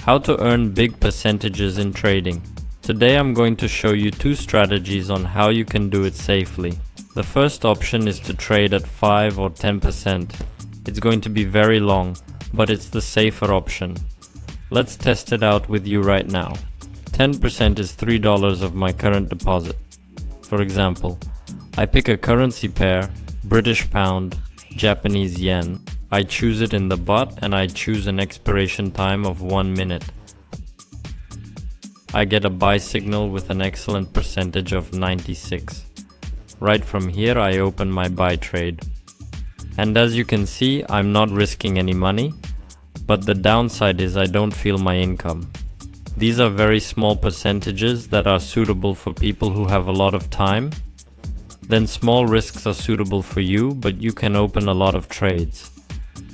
How to earn big percentages in trading. Today I'm going to show you two strategies on how you can do it safely. The first option is to trade at 5 or 10%. It's going to be very long, but it's the safer option. Let's test it out with you right now. 10% is $3 of my current deposit. For example, I pick a currency pair, British pound, Japanese yen. I choose it in the bot and I choose an expiration time of 1 minute. I get a buy signal with an excellent percentage of 96. Right from here I open my buy trade. And as you can see, I'm not risking any money, but the downside is I don't feel my income. These are very small percentages that are suitable for people who have a lot of time. Then small risks are suitable for you, but you can open a lot of trades.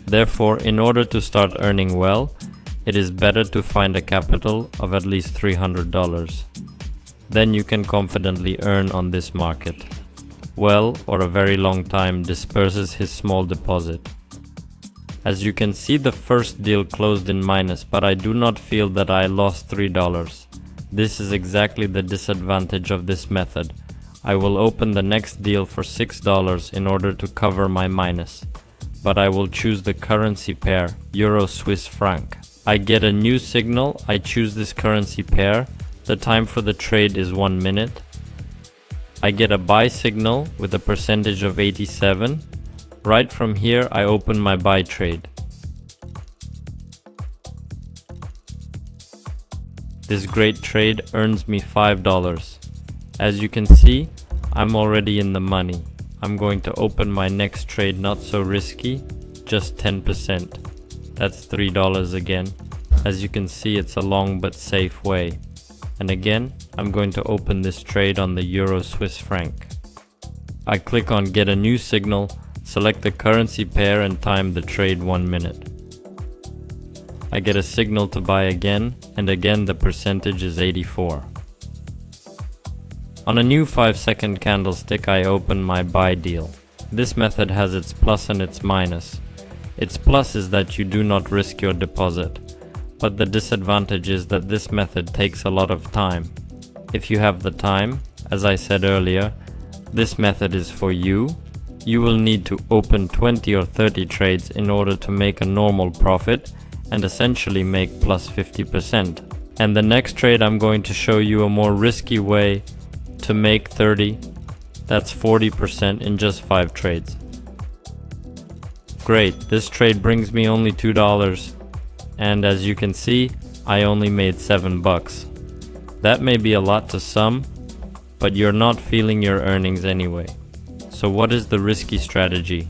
Therefore, in order to start earning well, it is better to find a capital of at least $300. Then you can confidently earn on this market. Well, or a very long time disperses his small deposit. As you can see, the first deal closed in minus, but I do not feel that I lost $3. This is exactly the disadvantage of this method. I will open the next deal for $6 in order to cover my minus. But I will choose the currency pair, Euro Swiss franc. I get a new signal, I choose this currency pair. The time for the trade is 1 minute. I get a buy signal with a percentage of 87. Right from here I open my buy trade. This great trade earns me $5. As you can see, I'm already in the money. I'm going to open my next trade, not so risky, just 10%. That's $3 again. As you can see, it's a long but safe way. And again, I'm going to open this trade on the Euro Swiss franc. I click on get a new signal, select the currency pair and time the trade 1 minute. I get a signal to buy again, and again the percentage is 84. On a new 5-second candlestick I open my buy deal. This method has its plus and its minus. Its plus is that you do not risk your deposit, but the disadvantage is that this method takes a lot of time. If you have the time, as I said earlier, this method is for you. You will need to open 20 or 30 trades in order to make a normal profit and essentially make plus 50%. And the next trade I'm going to show you a more risky way to make 30, that's 40% in just 5 trades. Great, this trade brings me only $2, and as you can see, I only made $7. That may be a lot to some, but you're not feeling your earnings anyway. So what is the risky strategy?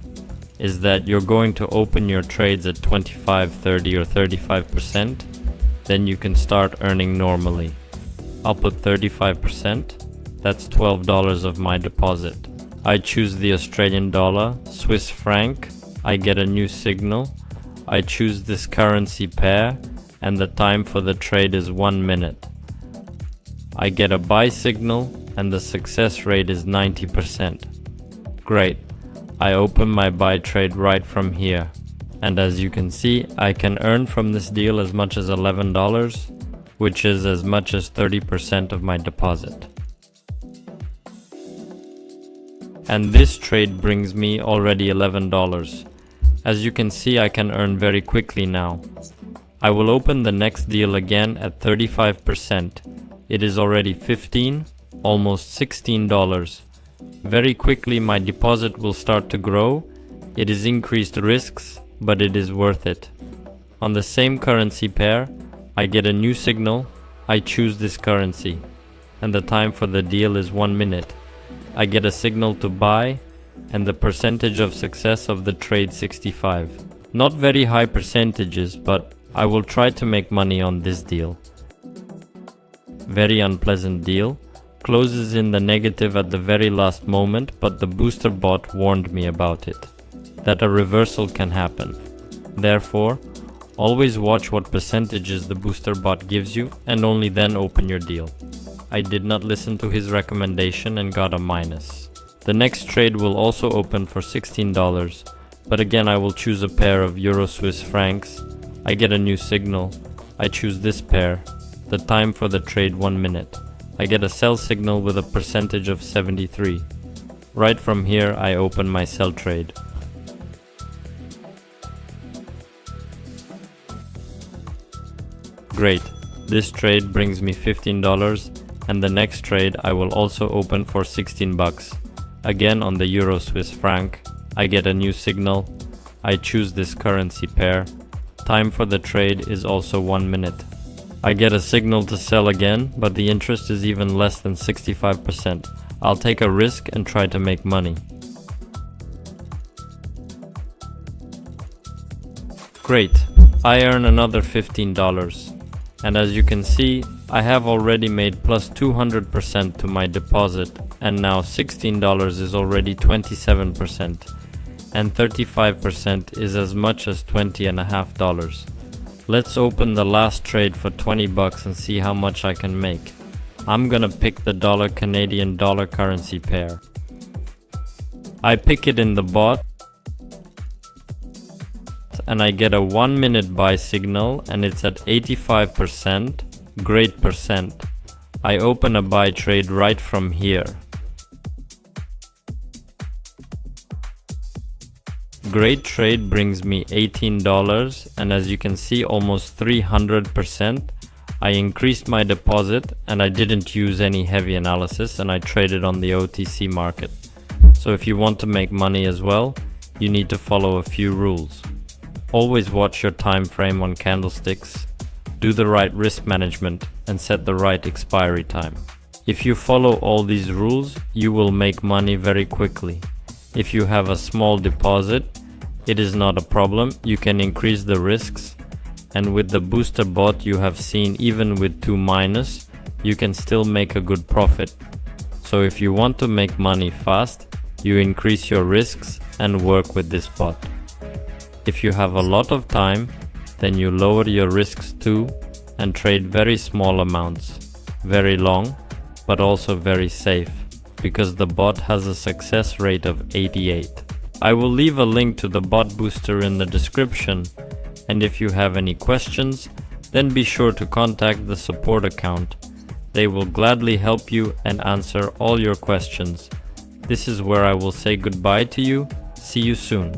Is that you're going to open your trades at 25, 30 or 35%, then you can start earning normally. I'll put 35%. That's $12 of my deposit. I choose the Australian dollar, Swiss franc. I get a new signal. I choose this currency pair and the time for the trade is 1 minute. I get a buy signal and the success rate is 90%. Great. I open my buy trade right from here. And as you can see, I can earn from this deal as much as $11, which is as much as 30% of my deposit. And this trade brings me already $11. As you can see, I can earn very quickly now. I will open the next deal again at 35%. It is already $15, almost $16. Very quickly my deposit will start to grow. It is increased risks, but it is worth it. On the same currency pair, I get a new signal. I choose this currency. And the time for the deal is 1 minute. I get a signal to buy, and the percentage of success of the trade 65. Not very high percentages, but I will try to make money on this deal. Very unpleasant deal. Closes in the negative at the very last moment, but the booster bot warned me about it, that a reversal can happen. Therefore, always watch what percentages the booster bot gives you and only then open your deal. I did not listen to his recommendation and got a minus. The next trade will also open for $16, but again I will choose a pair of Euro Swiss francs. I get a new signal. I choose this pair. The time for the trade 1 minute. I get a sell signal with a percentage of 73. Right from here I open my sell trade. Great, this trade brings me $15 and the next trade I will also open for 16 bucks. Again on the Euro Swiss franc, I get a new signal. I choose this currency pair. Time for the trade is also 1 minute. I get a signal to sell again, but the interest is even less than 65%. I'll take a risk and try to make money. Great, I earn another $15. And as you can see, I have already made plus 200% to my deposit, and now $16 is already 27%, and 35% is as much as $20.50. Let's open the last trade for 20 bucks and see how much I can make. I'm gonna pick the dollar Canadian dollar currency pair. I pick it in the bot, and I get a 1 minute buy signal and it's at 85%. Great percent. I open a buy trade right from here. Great trade brings me $18 and as you can see almost 300%. I increased my deposit and I didn't use any heavy analysis and I traded on the OTC market. So if you want to make money as well, you need to follow a few rules. Always watch your time frame on candlesticks, do the right risk management and set the right expiry time. If you follow all these rules, you will make money very quickly. If you have a small deposit, it is not a problem, you can increase the risks, and with the booster bot you have seen even with 2 minus, you can still make a good profit. So if you want to make money fast, you increase your risks and work with this bot. If you have a lot of time, then you lower your risks too and trade very small amounts, very long, but also very safe, because the bot has a success rate of 88. I will leave a link to the bot booster in the description, and if you have any questions, then be sure to contact the support account. They will gladly help you and answer all your questions. This is where I will say goodbye to you. See you soon.